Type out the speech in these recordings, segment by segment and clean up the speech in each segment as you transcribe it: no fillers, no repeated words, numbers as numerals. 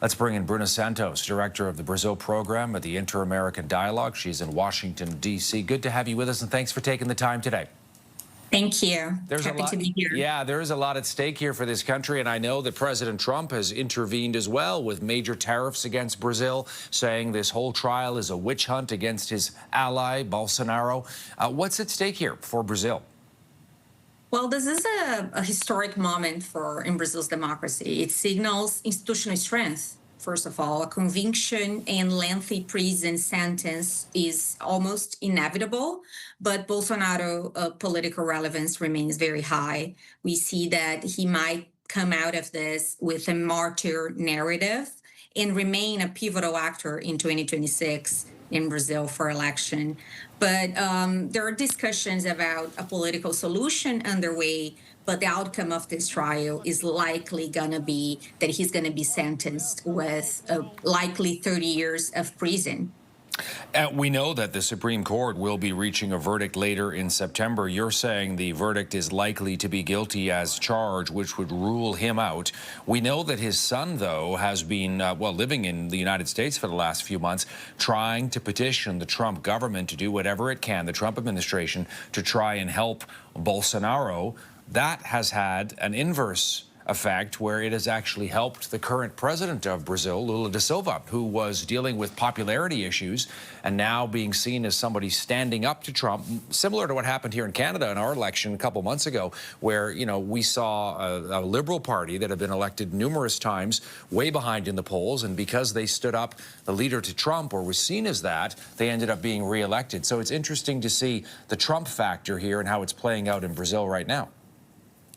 Let's bring in Bruna Santos, director of the Brazil program at the Inter-American Dialogue. She's in Washington, D.C. Good to have you with us, and thanks for taking the time today. Thank you. There's Happy to be here. Yeah, there is a lot at stake here for this country, and I know that President Trump has intervened as well with major tariffs against Brazil, saying this whole trial is a witch hunt against his ally, Bolsonaro. What's at stake here for Brazil? Well, this is a historic moment in Brazil's democracy. It signals institutional strength. First of all, a conviction and lengthy prison sentence is almost inevitable, but Bolsonaro's political relevance remains very high. We see that he might come out of this with a martyr narrative and remain a pivotal actor in 2026 in Brazil for election. But there are discussions about a political solution underway, but the outcome of this trial is likely going to be that he's going to be sentenced with likely 30 years of prison. We know that the Supreme Court will be reaching a verdict later in September. You're saying the verdict is likely to be guilty as charged, which would rule him out. We know that his son, though, has been, living in the United States for the last few months, trying to petition the Trump government to do whatever it can, the Trump administration, to try and help Bolsonaro. That has had an inverse effect where it has actually helped the current president of Brazil, Lula da Silva, who was dealing with popularity issues and now being seen as somebody standing up to Trump, similar to what happened here in Canada in our election a couple months ago, where, you know, we saw a Liberal Party that had been elected numerous times way behind in the polls, and because they stood up the leader to Trump or was seen as that, they ended up being reelected. So it's interesting to see the Trump factor here and how it's playing out in Brazil right now.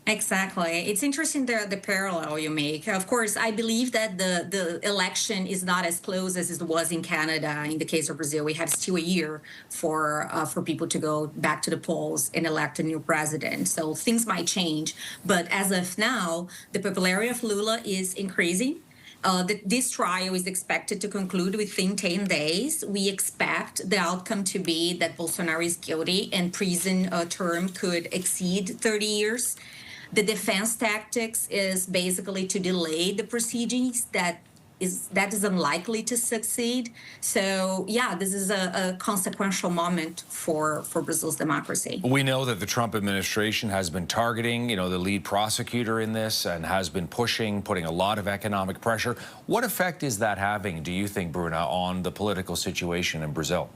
Exactly. It's interesting the parallel you make. Of course, I believe that the election is not as close as it was in Canada. In the case of Brazil, we have still a year for people to go back to the polls and elect a new president. So things might change. But as of now, the popularity of Lula is increasing. This trial is expected to conclude within 10 days. We expect the outcome to be that Bolsonaro is guilty and prison term could exceed 30 years. The defense tactics is basically to delay the proceedings. That is unlikely to succeed. So, yeah, this is a consequential moment for Brazil's democracy. We know that the Trump administration has been targeting, the lead prosecutor in this and has been putting a lot of economic pressure. What effect is that having, do you think, Bruna, on the political situation in Brazil?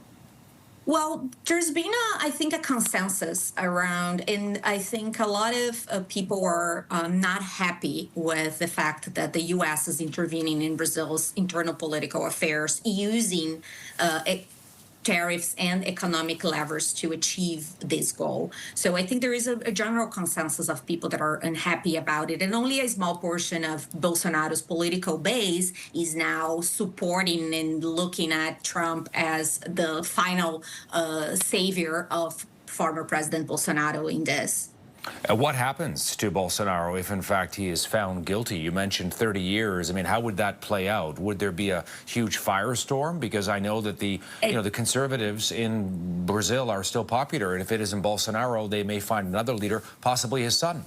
Well, there's been, I think, a consensus around, and I think a lot of people are not happy with the fact that the U.S. is intervening in Brazil's internal political affairs, using tariffs and economic levers to achieve this goal. So I think there is a general consensus of people that are unhappy about it, and only a small portion of Bolsonaro's political base is now supporting and looking at Trump as the final savior of former President Bolsonaro in this. What happens to Bolsonaro if, in fact, he is found guilty? You mentioned 30 years. I mean, how would that play out? Would there be a huge firestorm? Because I know that the conservatives in Brazil are still popular, and if it isn't Bolsonaro, they may find another leader, possibly his son.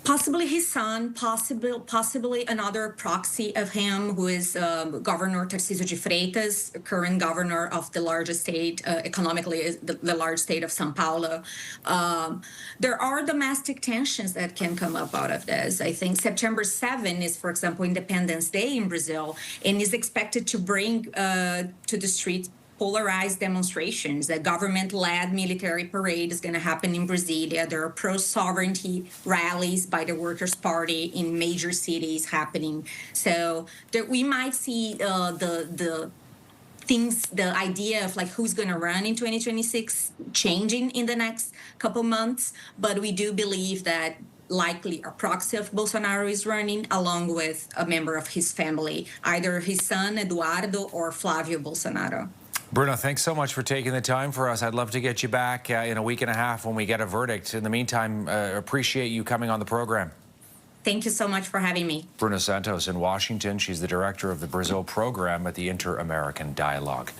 Possibly his son, possibly another proxy of him, who is Governor Tarcísio de Freitas, current governor of the largest state, economically the large state of São Paulo. There are domestic tensions that can come up out of this. I think September 7 is, for example, Independence Day in Brazil, and is expected to bring to the streets polarized demonstrations. A government-led military parade is going to happen in Brasilia. There are pro-sovereignty rallies by the Workers' Party in major cities happening. So we might see the idea of who's going to run in 2026 changing in the next couple months. But we do believe that likely a proxy of Bolsonaro is running, along with a member of his family, either his son Eduardo or Flávio Bolsonaro. Bruna, thanks so much for taking the time for us. I'd love to get you back in a week and a half when we get a verdict. In the meantime, appreciate you coming on the program. Thank you so much for having me. Bruna Santos in Washington. She's the director of the Brazil program at the Inter-American Dialogue.